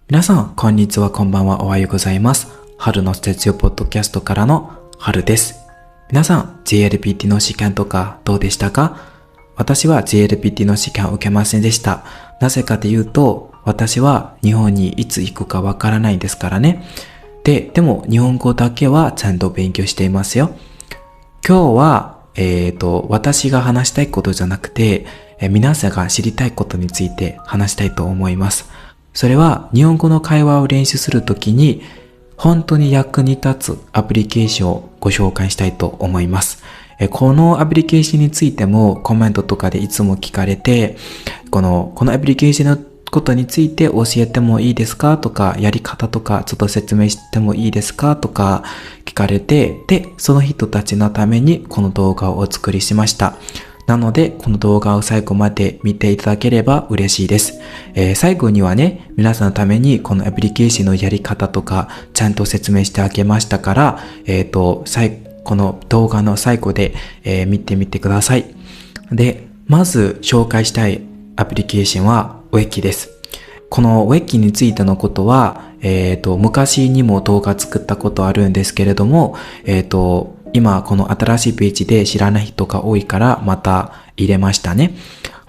皆さん、こんにちは、こんばんは、おはようございます。春の哲学ポッドキャストからの春です。皆さん、JLPT の試験とかどうでしたか？私は JLPT の試験を受けませんでした。なぜかというと、私は日本にいつ行くかわからないですからね。でも日本語だけはちゃんと勉強していますよ。今日は、私が話したいことじゃなくて、皆さんが知りたいことについて話したいと思います。それは日本語の会話を練習するときに本当に役に立つアプリケーションをご紹介したいと思います。このアプリケーションについてもコメントとかでいつも聞かれて、このアプリケーションのことについて教えてもいいですかとか、やり方とかちょっと説明してもいいですかとか聞かれて、で、その人たちのためにこの動画をお作りしました。なので、この動画を最後まで見ていただければ嬉しいです。最後にはね、皆さんのためにこのアプリケーションのやり方とかちゃんと説明してあげましたから、この動画の最後で、見てみてください。で、まず紹介したいアプリケーションは Weki です。この Weki についてのことは、昔にも動画作ったことあるんですけれども、今この新しいページで知らない人が多いからまた入れましたね。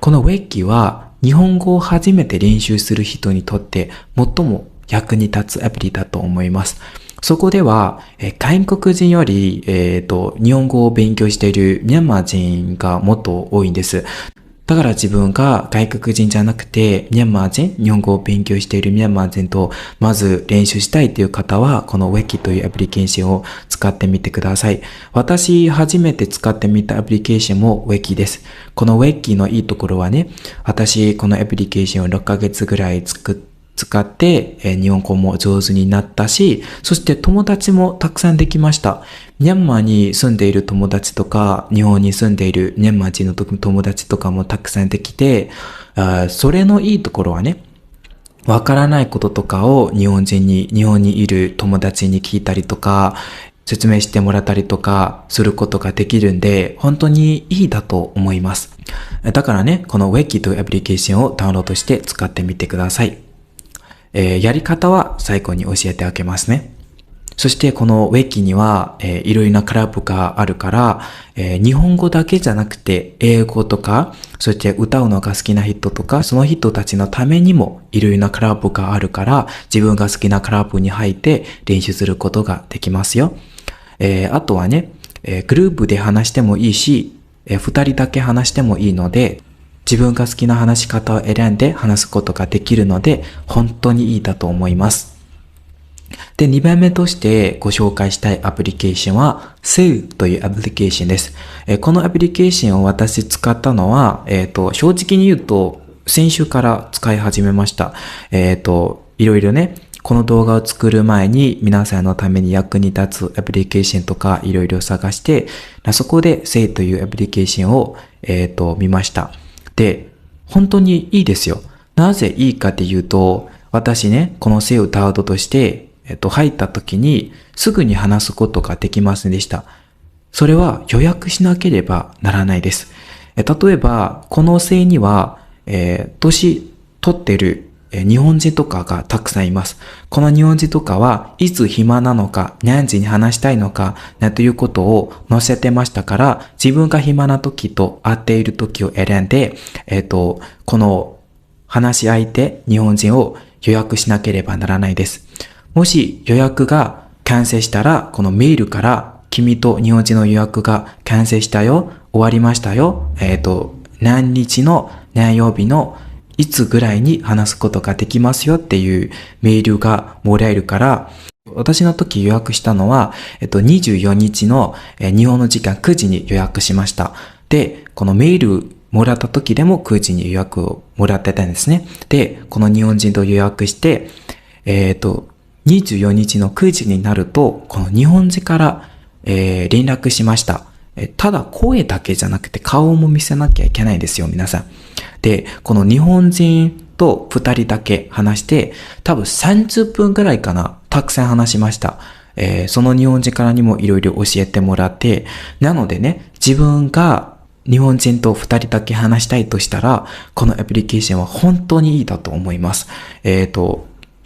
この Weki は日本語を初めて練習する人にとって最も役に立つアプリだと思います。そこでは、外国人より、日本語を勉強しているミャンマー人がもっと多いんです。だから自分が外国人じゃなくてミャンマー人、日本語を勉強しているミャンマー人とまず練習したいという方はこの Weki というアプリケーションを使ってみてください。私初めて使ってみたアプリケーションも Weki です。この Weki のいいところはね、私このアプリケーションを6ヶ月ぐらい使って、日本語も上手になったし、そして友達もたくさんできました。ミャンマーに住んでいる友達とか、日本に住んでいるミャンマー人の友達とかもたくさんできて、それのいいところはね、わからないこととかを日本にいる友達に聞いたりとか、説明してもらったりとかすることができるんで、本当にいいだと思います。だからね、この Weki というアプリケーションをダウンロードして使ってみてください。やり方は最後に教えてあげますね。そしてこの Weki には、いろいろなクラブがあるから、日本語だけじゃなくて英語とか、そして歌うのが好きな人とか、その人たちのためにもいろいろなクラブがあるから、自分が好きなクラブに入って練習することができますよ。あとはね、グループで話してもいいし、二人だけ話してもいいので、自分が好きな話し方を選んで話すことができるので、本当にいいだと思います。で、2番目としてご紹介したいアプリケーションは Seu というアプリケーションです。このアプリケーションを私使ったのは、正直に言うと先週から使い始めました。いろいろね、この動画を作る前に皆さんのために役に立つアプリケーションとかいろいろ探して、そこで Seu というアプリケーションを、見ました。で、本当にいいですよ。なぜいいかっていうと、私ね、このSeuをダウンロードして、入った時にすぐに話すことができませんでした。それは予約しなければならないです。例えば、このSeuには、年取ってる日本人とかがたくさんいます。この日本人とかはいつ暇なのか、何時に話したいのか、なんていうことを載せてましたから、自分が暇な時と会っている時を選んで、この話し相手、日本人を予約しなければならないです。もし予約が完成したら、このメールから君と日本人の予約が完成したよ、終わりましたよ、何日の何曜日のいつぐらいに話すことができますよっていうメールがもらえるから、私の時予約したのは、24日の日本の時間9時に予約しました。で、このメールもらった時でも9時に予約をもらってたんですね。で、この日本人と予約して、24日の9時になると、この日本人から、連絡しました。ただ声だけじゃなくて顔も見せなきゃいけないんですよ、皆さん。で、この日本人と2人だけ話して、多分30分くらいかな、たくさん話しました。その日本人からにもいろいろ教えてもらって、なのでね、自分が日本人と2人だけ話したいとしたら、このアプリケーションは本当にいいだと思います。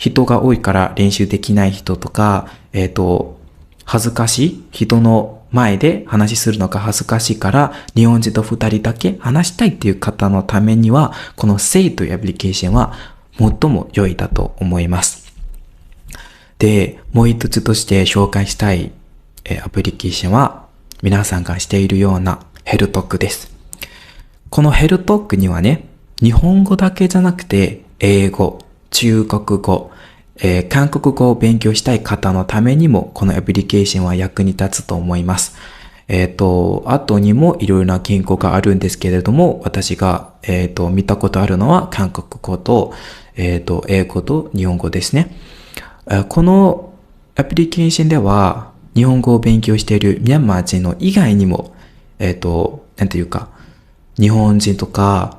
人が多いから練習できない人とか、恥ずかしい人の前で話するのが恥ずかしいから日本人と2人だけ話したいっていう方のためにはこの Say というアプリケーションは最も良いだと思います。で、もう一つとして紹介したいアプリケーションは皆さんがしているようなヘルトークです。このヘルトークにはね、日本語だけじゃなくて英語、中国語、韓国語を勉強したい方のためにもこのアプリケーションは役に立つと思います。あとにもいろいろな言語があるんですけれども、私が、見たことあるのは韓国語と、英語と日本語ですね。このアプリケーションでは日本語を勉強しているミャンマー人の以外にも、なんていうか、日本人とか、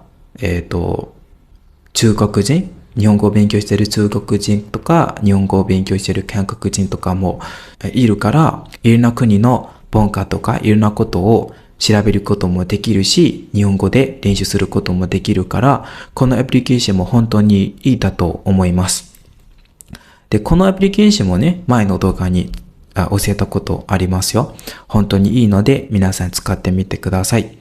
中国人、日本語を勉強している中国人とか、日本語を勉強している韓国人とかもいるから、いろんな国の文化とかいろんなことを調べることもできるし、日本語で練習することもできるから、このアプリケーションも本当にいいだと思います。で、このアプリケーションもね、前の動画に教えたことありますよ。本当にいいので、皆さん使ってみてください。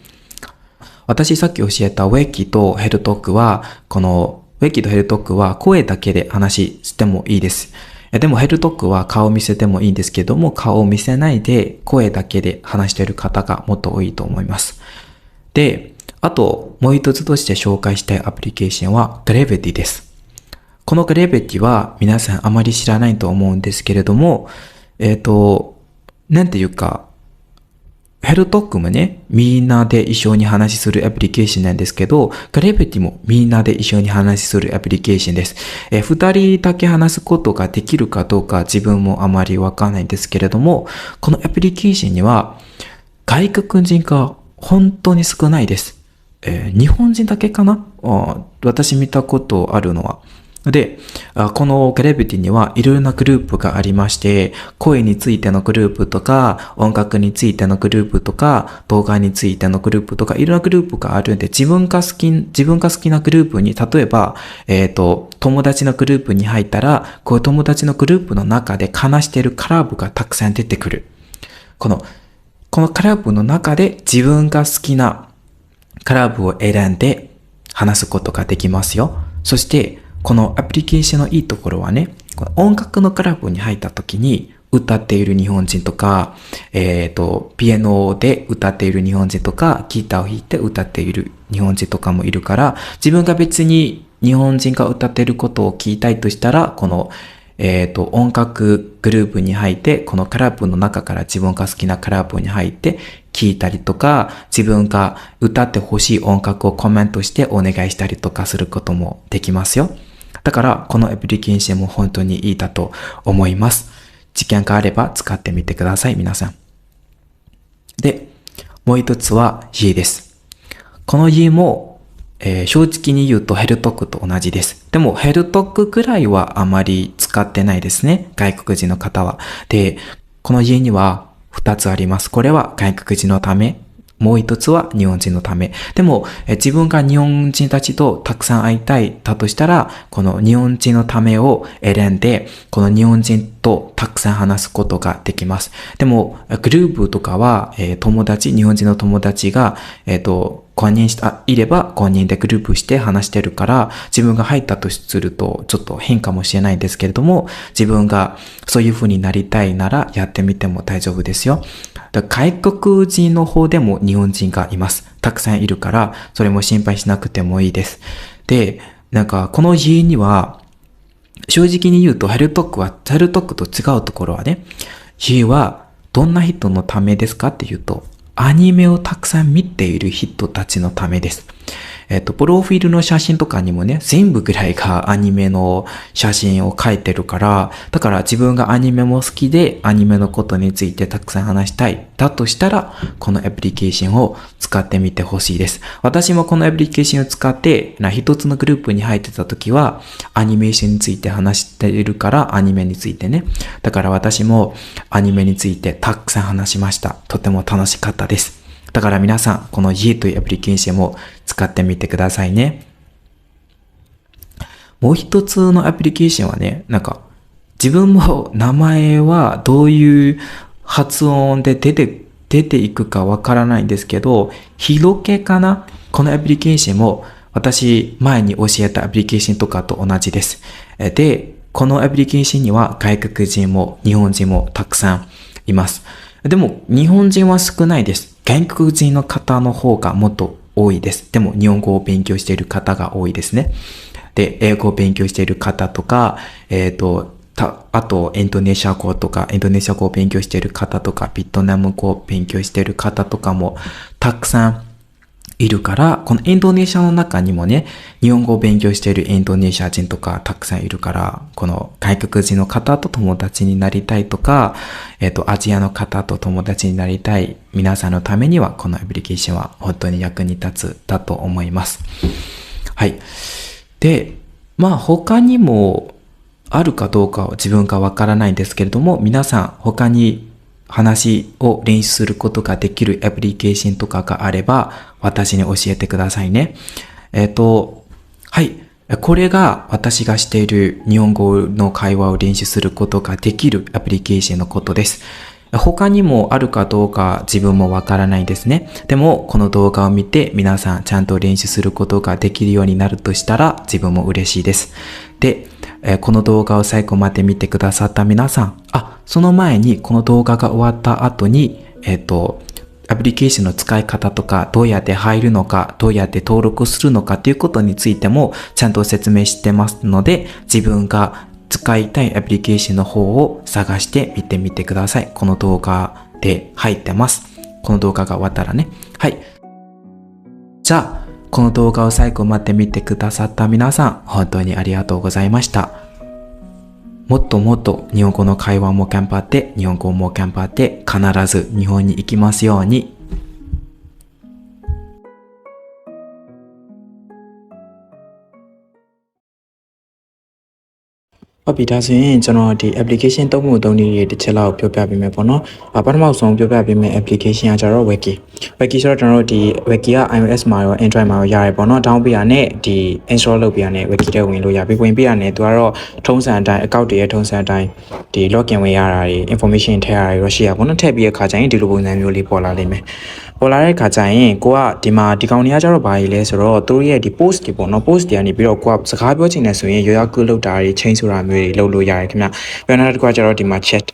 私さっき教えたウェキとヘルトークは、このウェキとヘルトークは声だけで話してもいいです。でもヘルトークは顔を見せてもいいんですけども、顔を見せないで声だけで話している方がもっと多いと思います。で、あともう一つとして紹介したいアプリケーションはGravityです。このGravityは皆さんあまり知らないと思うんですけれども、なんていうか、ヘルトークもね、みんなで一緒に話するアプリケーションなんですけど、Gravityもみんなで一緒に話するアプリケーションです。二人だけ話すことができるかどうか自分もあまりわかんないんですけれども、このアプリケーションには外国人が本当に少ないです。日本人だけかな？私見たことあるのは。で、このGravityにはいろいろなグループがありまして、声についてのグループとか、音楽についてのグループとか、動画についてのグループとか、いろいろなグループがあるんで、自分が好きなグループに、例えば、友達のグループに入ったら、こういう友達のグループの中で話しているクラブがたくさん出てくる。このクラブの中で自分が好きなクラブを選んで話すことができますよ。そして、このアプリケーションのいいところはね、この音楽のクラブに入った時に歌っている日本人とか、ピアノで歌っている日本人とか、ギターを弾いて歌っている日本人とかもいるから、自分が別に日本人が歌っていることを聞きたいとしたら、この音楽グループに入って、このクラブの中から自分が好きなクラブに入って聞いたりとか、自分が歌ってほしい音楽をコメントしてお願いしたりとかすることもできますよ。だから、このアプリケーションも本当にいいだと思います。時間があれば使ってみてください、皆さん。で、もう一つは G です。この G も、正直に言うとヘルトークと同じです。でもヘルトークくらいはあまり使ってないですね。外国人の方は。で、この G には2つあります。これは外国人のため。もう一つは日本人のため。でも、自分が日本人たちとたくさん会いたいだとしたら、この日本人のためを選んで、この日本人とたくさん話すことができます。でも、グループとかは、日本人の友達が、5人いれば5人でグループして話してるから、自分が入ったとするとちょっと変かもしれないんですけれども、自分がそういう風になりたいならやってみても大丈夫ですよ。外国人の方でも日本人がいます。たくさんいるから、それも心配しなくてもいいです。で、このGには、正直に言うとヘルトークと違うところはね、Gはどんな人のためですかっていうと、アニメをたくさん見ている人たちのためです。プロフィールの写真とかにもね、全部ぐらいがアニメの写真を描いてるから、だから自分がアニメも好きで、アニメのことについてたくさん話したい。だとしたら、このアプリケーションを使ってみてほしいです。私もこのアプリケーションを使って、一つのグループに入ってた時は、アニメーションについて話しているから、アニメについてね。だから私もアニメについてたくさん話しました。とても楽しかったです。だから皆さん、このGというアプリケーションも使ってみてくださいね。もう一つのアプリケーションはね、自分も名前はどういう発音で出ていくかわからないんですけど、ヒロケかな？このアプリケーションも私前に教えたアプリケーションとかと同じです。で、このアプリケーションには外国人も日本人もたくさんいます。でも日本人は少ないです。外国人の方の方がもっと多いです。でも日本語を勉強している方が多いですね。で、英語を勉強している方とか、あと、インドネシア語とか、インドネシア語を勉強している方とか、ベトナム語を勉強している方とかもたくさんいるから、このインドネシアの中にもね、日本語を勉強しているインドネシア人とかたくさんいるから、この外国人の方と友達になりたいとか、アジアの方と友達になりたい皆さんのためには、このアプリケーションは本当に役に立つだと思います。はい。で、他にもあるかどうかは自分がわからないんですけれども、皆さん他に話を練習することができるアプリケーションとかがあれば、私に教えてくださいね。はい。これが私がしている日本語の会話を練習することができるアプリケーションのことです。他にもあるかどうか自分もわからないですね。でも、この動画を見て皆さんちゃんと練習することができるようになるとしたら自分も嬉しいです。で、この動画を最後まで見てくださった皆さん、その前にこの動画が終わった後に、アプリケーションの使い方とか、どうやって入るのか、どうやって登録するのかということについてもちゃんと説明してますので、自分が使いたいアプリケーションの方を探して見てみてください。この動画で入ってます。この動画が終わったらね。はい。じゃあ、この動画を最後まで見てくださった皆さん、本当にありがとうございました。もっともっと日本語の会話も頑張って、日本語も頑張って、必ず日本に行きますように。ဟုတ်ပြီဒါဆိုရင်ကျွန်တော်ဒီ application သုံးမှုသုံးနည်းတွေတစ်ချက်လောက်ပြောပြပေးမယ်ပေါ့နော်ပထမဆုံးပြောပြပေးမယ် application ကကျတော့ Wiki ဆိုတော့ကျွန်တော်တို့ဒီ Wiki က iOS မှာရော Android မှာရောရတယ်ပေါ့နော် download ပေးရနဲ့ဒီ install လုပ်ပေးရနဲ့ Wiki ထဲဝင်လို့ရပြီဝင်ပေးရနဲ့သူကတော့ထုံးစံအတိုင်း account တွေရဲ့ထုံးစံအတိုင်းဒီ login ဝင်ရတာတွေ information ထည့်ရတာတွေရှိရပေါ့နော်ထည့်ပြီးတဲ့ခါကျရင်ဒီလိုပုံစံမျိုးလေးပေါ်လာလိမ့်မယ်ပေါ်လာတဲ့ခါကျရင်ကိုကဒီမှာဒီကောင်တွေကကျတော့ဘာကြီးလဲဆိုတော့သူတို့ရဲ့ဒီ post တွေပေါ့နော် post တွေကနေပြီးတော့ကိုကစကားပြောချင်တယ်ဆိုရင်ရောကူလောက်တာတွေ change ဆိုတာမျိုးတွေလုပ်လို့ရတယ်ခင်ဗျပြန်နောက်တစ်ခါကျတော့ဒီမှာ chat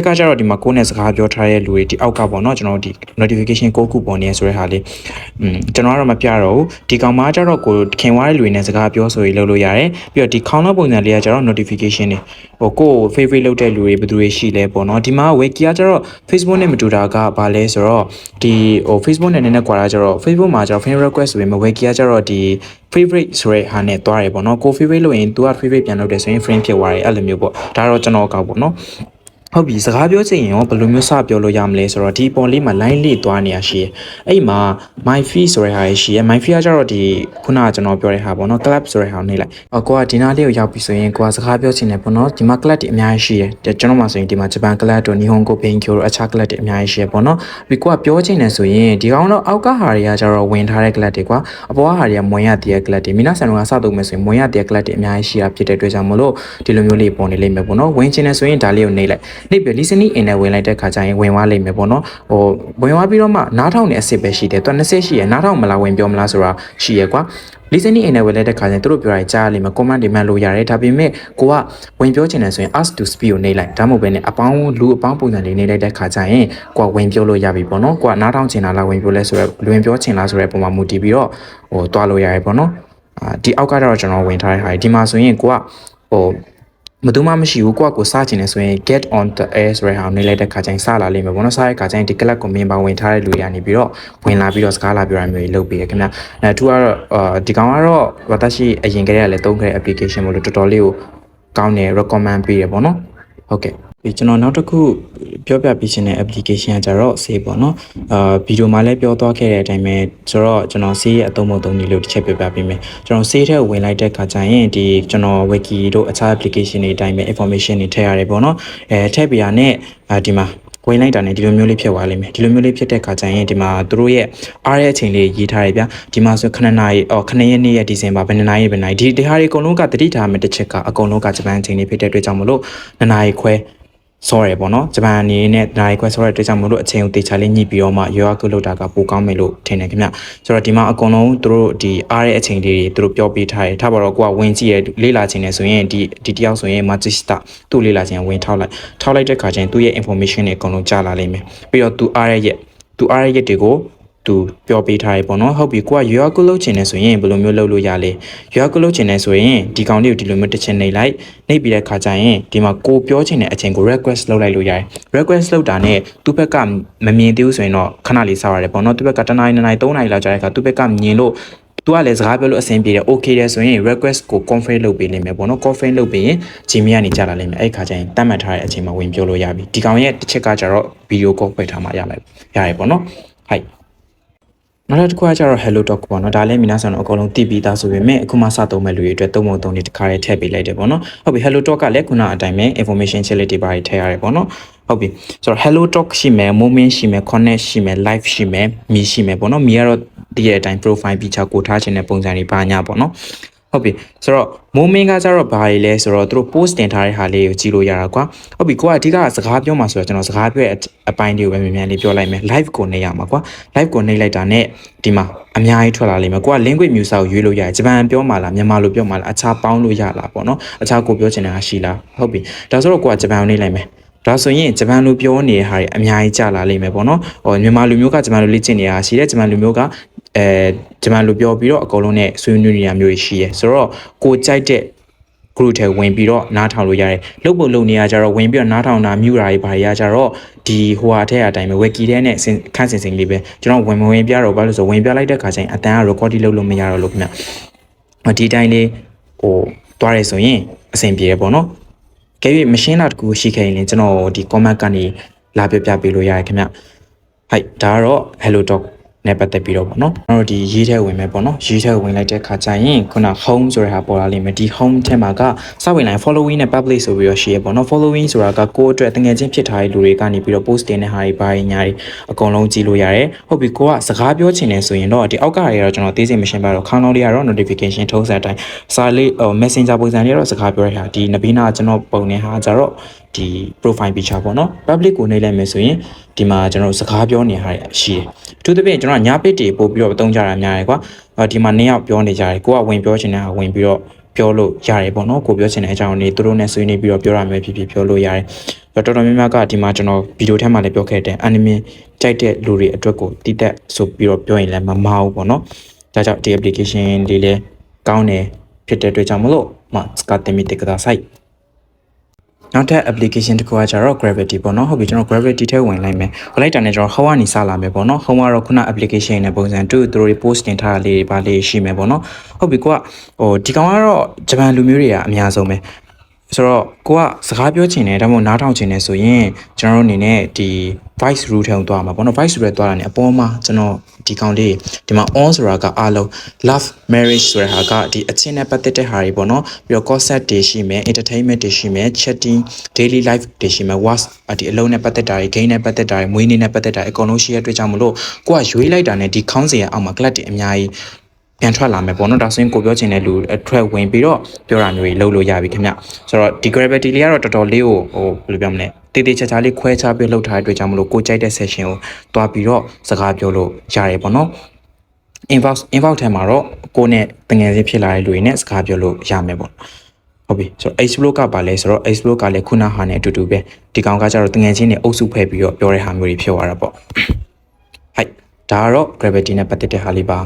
ကကျတော့ဒီမှာကိုယ်နဲ့စကားပြောထားတဲ့လူတွေဒီအောက်ကပေါ့နော်ကျွန်တော်ဒီ notification ကိုခုပေါ်နေဆိုတဲ့ဟာလေးကျွန်တော်ကတော့မပြတော့ဘူးဒီကောင်မှာကျတော့ကိုခင်ွားတဲ့လူတွေနဲ့စကားပြောဆိုရေးလုပ်လို့ရတယ်ပြီးတော့ဒီခေါင်းလောက်ပုံစံလေးကကျတော့ notification တွေကို favorite လုပ်တဲ့လူတွေဘယ်သူတွေရှိလဲပေါ့နော်ဒီမှာ wiki ကကျတော့ Facebook နဲ့မတူတာကဘာလဲဆိုတော့ဒီ Facebook နဲ့နည်းနည်းကွာတာကျတော့ Facebook မှာကျတော့ friend request ဆိုရင် wiki ကကျတော့ဒီ favorite ဆိုတဲ့ဟာနဲ့တွားတယ်ပေါ့နော်ကို favorite လို့ရင် तू က favorite ပြန်လုပ်တယ်ဆိုရင် friend ဖြစ်သွားတယ်အဲ့လိုမျိုးပေါ့ဒါတော့ကျွန်တော်ကောက်ပေါ့နော်ဟုတ်ပြီစကားပြောချင်ရင်ရောဘယ်လိုမျိုးစပြောလို့ရမလဲဆိုတော့ဒီပေါ်လေးမှာ line လေးသွားနေရရှိတယ်အဲ့မှာ my feed ဆိုတဲ့ဟာရှိရ my feed ကကျတော့ဒီခုနကကျွန်တော်ပြောတဲ့ဟာပေါ့နော် club ဆိုတဲ့ဟာကိုနှိပ်လိုက်ကိုကဒီနားလေးကိုရောက်ပြီဆိုရင်ကိုကစကားပြောချင်တယ်ပေါ့နော်ဒီမှာ club တွေအများကြီးရှိတယ်ကျွန်တော်မှဆိုရင်ဒီမှာဂျပန် club တို့ Nihongo Benkyo တို့အခြား club တွေအများကြီးရှိရပေါ့နော်ပြီးကိုကပြောချင်တယ်ဆိုရင်ဒီကောင်တော့အောက်ကဟာတွေကကျတော့ဝင်ထားတဲ့ club တွေကွာအပေါ်ကဟာတွေကမွန်ရတည်တဲ့ club တွေမိနာဆန်တို့ကစသုံးမယ်ဆိုရင်မွန်ရတည်တဲ့ club တွေအများကြီးရှိတာဖြစ်တဲ့အတွက်ကြောင့်မလို့ဒီလိုမျိုးလေးပေါ်နေလိမ့်မယ်ပေါ့နော်ဝင်ချင်တယ်ဆိုရင်ဒါလေးကိုနှိပ်လိုက်နှိပ်ပြီး listening in နဲ့ဝင်လိုက်တဲ့ခါကျရင်ဝင်သွားလိမ့်မယ်ပေါ့နော်ဝင်သွားပြီးတော့မှနားထောင်တဲ့အစစ်ပဲရှိတယ်သူက20ရှိရနားထောင်မလားဝင်ပြောမလားဆိုတာရှိရကွာ listening in နဲ့ဝင်လိုက်တဲ့ခါကျရင်သူတို့ပြောတာကြားရလိမ့်မယ် command တွေမှတ်လို့ရတယ်ဒါပေမဲ့ကိုကဝင်ပြောချင်တယ်ဆိုရင် ask to speak ကိုနှိပ်လိုက်ဒါမှမဟုတ်ဘဲနဲ့လူအပေါင်းပုံစံတွေနှိပ်လိုက်တဲ့ခါကျရင်ကိုကဝင်ပြောလို့ရပြီပေါ့နော်ကိုကနားထောင်ချင်တာလားဝင်ပြောလဲဆိုတော့ဝင်ပြောချင်လားဆိုတဲ့ပုံမှာမူတည်ပြီးတော့တွားလို့ရတယ်ပေါ့နော်ဒီအောက်ကတော့ကျွန်တော်ဝင်ထားတဲ့ဟာဒီမှာဆိုရင်ကိုကမတူမရှိဘူးကိုစချင်နေဆိုရင် get on the air ဆိုတဲ့ဟာကိုနှိပ်လိုက်တဲ့ခါကျရင်စလာလိမ့်မယ်ပေါ့နော်စတဲ့ခါကျရင်ဒီ club ကို member ဝင်ထားတဲ့လူတွေကနေပြီးတော့ဝင်လာပြီးတော့စကားလာပြောရမျိုးတွေလုပ်ပေးရခင်ဗျသူကတော့ဒီကောင်ကတော့私အရင်ကတည်းကလည်းသုံးခဲ့တဲ့ application မို့လို့တော်တော်လေးကိုကောင်းတယ် recommend ပေးရပေါ့နော်ဟုတ်ကဲ့ဒီကျွန်တော်နောက်တစ်ခုပြောပြပေးခြင်းတဲ့ application ကကြတော့ Save ပေါ့နော်ဗီဒီယိုမှာလည်းပြောသွားခဲ့တဲ့အတိုင်းပဲဆိုတော့ကျွန်တော် Save ရဲ့အသုံးပုံသုံးနည်းလို့တစ်ချက်ပြောပြပေးမယ်ကျွန်တော် Save ထဲကိုဝင်လိုက်တဲ့ခါကျရင်ဒီကျွန်တော် Wiki တို့အခြား application တွေအတိုင်းပဲ information တွေထည့်ရတယ်ပေါ့နော်ထည့်ပြရနဲ့ဒီမှာ ဝင်လိုက်တာနဲ့ဒီလိုမျိုးလေးဖြစ်သွားလိမ့်မယ်ဒီလိုမျိုးလေးဖြစ်တဲ့ခါကျရင်ဒီမှာသူတို့ရဲ့အားရဲ့အချိန်လေးရေးထားရဗျဒီမှာဆို9နာရီ9ရက်နေ့ရက်ဒီဇင်ဘာဘယ်နှစ်နာရီဒီဟာတွေအကုန်လုံးကတတိထားမယ်တစ်ချက်ကအကုန်လုံးကဂျပန်အချိန်လေးဖြစ်တဲ့အတွက်ကြောင့်မလို့2နာရီခွဲဆောရဲပေါ့နော်ဂျပန်အနေနဲ့နိုင်ခွဲဆောရဲတွေ့ကြမလို့အချိန်ကိုတေချာလေးညှိပြီးတော့မှရွာကုလုပ်တာကပိုကောင်းမယ်လို့ထင်တယ်ခင်ဗျဆိုတော့ဒီမှာအကုန်လုံးသူတို့ဒီအားရဲ့အချိန်လေးတွေသူတို့ပြောပေးထားတယ်ထားပါတော့ကိုကဝင်ကြည့်ရလေးလာခြင်းနဲ့ဆိုရင်ဒီတယောက်ဆိုရင် Magista သူ့လေးလာခြင်းဝင်ထောက်လိုက်တဲ့ခါကျရင်သူ့ရဲ့ information တွေအကုန်လုံးကြားလာလိမ့်မယ်ပြီးတော့သူအားရဲ့တွေကိုသူပြောပေးထားရပေါ့နော်ဟုတ်ပြီကိုကရွာကုလုပ်ချင်နေဆိုရင်ဘယ်လိုမျိုးလုပ်လို့ရလဲရွာကုလုပ်ချင်နေဆိုရင်ဒီကောင်လေးကိုဒီလိုမျိုးတစ်ချက်နှိပ်ပြီးတဲ့ခါကျရင်ဒီမှာကိုပြောချင်တဲ့အချိန်ကို request လုပ်လိုက်လို့ရတယ် request လုပ်တာနဲ့သူ့ဘက်ကမမြင်သေးဘူးဆိုရင်တော့ခဏလေးစောက်ရတယ်ပေါ့နော်သူ့ဘက်က1နာရီ2နာရီ3နာရီလောက်ကြာတဲ့အခါသူ့ဘက်ကမြင်လို့သူကလည်းစကားပြောလို့အဆင်ပြေတယ် okay တယ်ဆိုရင် request ကို confirm လုပ်ပေးလိမ့်မယ်ပေါ့နော် confirm လုပ်ပြီးရင် Gmail ကနေကြာလာလိမ့်မယ်အဲ့ခါကျရင်တတ်မှတ်ထားတဲ့အချိန်မှာဝင်ပြောလို့ရပြီဒီကောင်ရဲ့တစ်ချက်ကကျတော့ video call ဖွင့်ထားမှရတယ်ပေါ့နော်ဟိုက်နောက်တစ်ခုကကျတော့ Hello Talk ပေါ့နော်ဒါလည်း皆さんတို့အကုန်လုံးသိပြီးသားဆိုပေမဲ့အခုမှစသုံးမဲ့လူတွေအတွက်သုံးပုံသုံးနေတစ်ခါတည်းထည့်ပေးလိုက်တယ်ပေါ့နော်ဟုတ်ပြီ Hello Talk ကလည်းခုနအတိုင်းပဲ information ချက်လက်တွေပါထည့်ရတယ်ပေါ့နော်ဟုတ်ပြီဆိုတော့ Hello Talk ရှိမယ် moment ရှိမယ် connect ရှိမယ် live ရှိမယ် me ရှိမယ်ပေါ့နော် me ကတော့ဒီရဲ့အတိုင်း profile picture ကိုထားခြင်းတဲ့ပုံစံတွေပါညာပေါ့နော်ဟုတ်ပြီဆိုတော့ moment ကကျတော့ဘာတွေလဲဆိုတော့သူတို့ post တင်ထားတဲ့ဟာလေးကိုကြည့်လို့ရတာကွာဟုတ်ပြီကိုကအဓိကစကားပြောမှာဆိုတော့ကျွန်တော်စကားပြောတဲ့အပိုင်းလေးကိုပဲမြန်လေးပြောလိုက်မယ် live ကိုနေရမှာကွာ live ကိုနေလိုက်တာနဲ့ဒီမှာအများကြီးထွက်လာလိမ့်မယ်ကိုက language music ကိုရွေးလို့ရတယ်ဂျပန်ပြောမှာလားမြန်မာလိုပြောမှာလားအခြားပေါင်းလို့ရလားပေါ့နော်အခြားကိုပြောချင်တဲ့ဟာရှိလားဟုတ်ပြီဒါဆိုတော့ကိုကဂျပန်ကိုနေလိုက်မယ်ဒါဆိုရင်ဂျပန်လိုပြောနေတဲ့ဟာတွေအများကြီးကြာလာလိမ့်မယ်ပေါ့နော်ဟိုမြန်မာလူမျိုးကဂျပန်လိုလေ့ကျင့်နေတာရှိတယ်ဂျပန်လူမျိုးကဂျပန်လိုပြောပြီးတော့အကုန်လုံးနဲ့ဆွေးနွေးနေတာမျိုးရှိရဲဆိုတော့ကိုကြိုက်တဲ့ group ထဲဝင်ပြီးတော့နားထောင်လို့ရတယ်လုပ်ဖို့လုပ်နေရကြတော့ဝင်ပြီးတော့နားထောင်တာမြူတာတွေဘာတွေရကြတော့ဒီဟိုဟာထဲအတိုင်းပဲ wiki ထဲနဲ့ခန့်စင်လေးပဲကျွန်တော်ဝင်ပြတော့ဘာလို့ဆိုဝင်ပြလိုက်တဲ့ခါကျရင်အတန်က recording လုပ်လို့မရတော့လို့ခင်ဗျဒီတိုင်းလေးဟိုတွားရဲဆိုရင်အဆင်ပြေရပေါ့နော်ကဲပြီးမရှင်းတာတကူရှိခဲ့ရင်ကျွန်တော်ဒီ comment ကနေလာပြပြပေးလို့ရတယ်ခင်ဗျဟိုက်ဒါကတော့ Hello Talk နဲ့ပတ်သက်ပြီးတော့ပေါ့နော်ကျွန်တော်ဒီရေးထဲဝင်မယ်ပေါ့နော်ရေးထဲဝင်လိုက်တဲ့ခါကျရင်ခုန home ဆိုတဲ့ဟာပေါ်လာလိမ့်မယ်ဒီ home ထဲမှာကစဝင်လိုက် following နဲ့ public ဆိုပြီးတော့ရှိရပေါ့နော် following ဆိုတာကကိုယ့်အတွက်တကယ်ချင်းဖြစ်ထားတဲ့လူတွေကနေပြီးတော့ post တင်တဲ့ဟာတွေဘာညာတွေအကုန်လုံးကြည့်လို့ရတယ်ဟုတ်ပြီကိုကစကားပြောချင်တယ်ဆိုရင်တော့ဒီအောက်ကတွေကတော့ကျွန်တော်သိစိတ်မရှင်းပါတော့ခေါင်းလုံးလေးကတော့ notification ထုံးစံအတိုင်းစာလေး messenger ပုံစံလေးတော့စကားပြောရတာဒီနဘီနာကျွန်တော်ပုံနေဟာကြတော့ဒီ profile picture ပေါ့နော် public ကိုနှိပ်လိုက်မယ်ဆိုရင်ဒီမှာကျွန်တော်စကားပြောနေဟာရှိတယ်အထူးသဖြင့်ကျွန်တော်ညာပစ်တွေပို့ပြီးတော့တုံးကြတာများတယ်ကွာဒီမှာ2ယောက်ပြောနေကြတယ်ကိုကဝင်ပြောချင်တဲ့ဟာဝင်ပြီးတော့ပြောလို့ရတယ်ပေါ့နော်ကိုပြောချင်တဲ့အကြောင်းတွေသူတို့နဲ့ဆွေးနွေးပြီးတော့ပြောရမယ်ဖြစ်ဖြစ်ပြောလို့ရတယ်တော်တော်များများကဒီမှာကျွန်တော်ဗီဒီယိုထဲမှာလည်းပြောခဲ့တဲ့ anime ကြိုက်တဲ့လူတွေအတွက်ကိုတိတက်ဆိုပြီးတော့ပြောရင်လည်းမမှားဘူးပေါ့နော်ဒါကြောင့်ဒီ application လေးလည်းကောင်းတယ်ဖြစ်တဲ့အတွက်ကြောင့်မလို့使ってみてくださいနောက်ထပ် application တစ်ခုကကျတော့ gravity ပေါ့နော်ဟုတ်ပြီကျွန်တော် gravity ထဲဝင်လိုက်မယ်ဝင်လိုက်တာနဲ့ကျွန်တော် home ကနေစလာမယ်ပေါ့နော် home ကတော့ခုန application နဲ့ပုံစံတူသူတို့ post တင်ထားတာလေးတွေပါလေးရှိမယ်ပေါ့နော်ဟုတ်ပြီကိုကဟိုဒီကောင်ကတော့ဂျပန်လူမျိုးတွေကအများဆုံးပဲဆိုတော့ကိုကစကားပြောချင်တယ်ဒါမှမဟုတ်နားထောင်ချင်တယ်ဆိုရင်ကျွန်တော်တို့အနေနဲ့ဒီ voice root ထဲကိုသွားမှာပေါ့နော် voice root ထဲသွားတာ ਨੇ အပေါ်မှာကျွန်တော်ဒီကောင်လေးဒီမှာ on ဆိုတာကအားလုံး love marriage ဆိုတဲ့ဟာကဒီအချင်းနဲ့ပတ်သက်တဲ့ဟာတွေပေါ့နော်ပြီးတော့ concept တွေရှိမယ် entertainment တွေရှိမယ် chatting daily life တွေရှိမယ် watch ဒီအလုံးနဲ့ပတ်သက်တာတွေ game နဲ့ပတ်သက်တာတွေမွေးနေ့နဲ့ပတ်သက်တာအကုန်လုံးရှိရတဲ့အတွက်ကြောင့်မလို့ကိုကရွေးလိုက်တာ ਨੇ ဒီခေါင်းစဉ်ရဲ့အောက်မှာ class တွေအများကြီးပြန်ထွက်လာမယ်ပေါ့နော်ဒါဆိုရင်ကိုပြောချင်တဲ့လူအထွက်ဝင်ပြီးတော့ပြောတာမျိုးတွေလုပ်လို့ရပြီခင်ဗျဆိုတော့ဒီ gravity လေးကတော့တော်တော်လေးကိုဟိုဘယ်လိုပြောမလဲတေးသေးချာချာလေးခွဲခြားပြီးလှုပ်ထားတဲ့အတွက်ကြောင့်မလို့ကိုကြိုက်တဲ့ session ကိုတွားပြီးတော့စကားပြောလို့ရတယ်ပေါ့နော် inbox ထဲမှာတော့ကိုနဲ့တငယ်ချင်းဖြစ်လာတဲ့လူတွေနဲ့စကားပြောလို့ရမယ်ပေါ့ဟုတ်ပြီဆိုတော့ explore ကပါလဲဆိုတော့ explore ကလည်းခုနဟာနဲ့အတူတူပဲဒီကောင်ကကျတော့တငယ်ချင်းတွေအုပ်စုဖွဲ့ပြီးတော့ပြောတဲ့ဟာမျိုးတွေဖြစ်သွားတာပေါ့ဟိုက်ဒါကတော့ gravity နဲ့ပတ်သက်တဲ့ဟာလေးပါ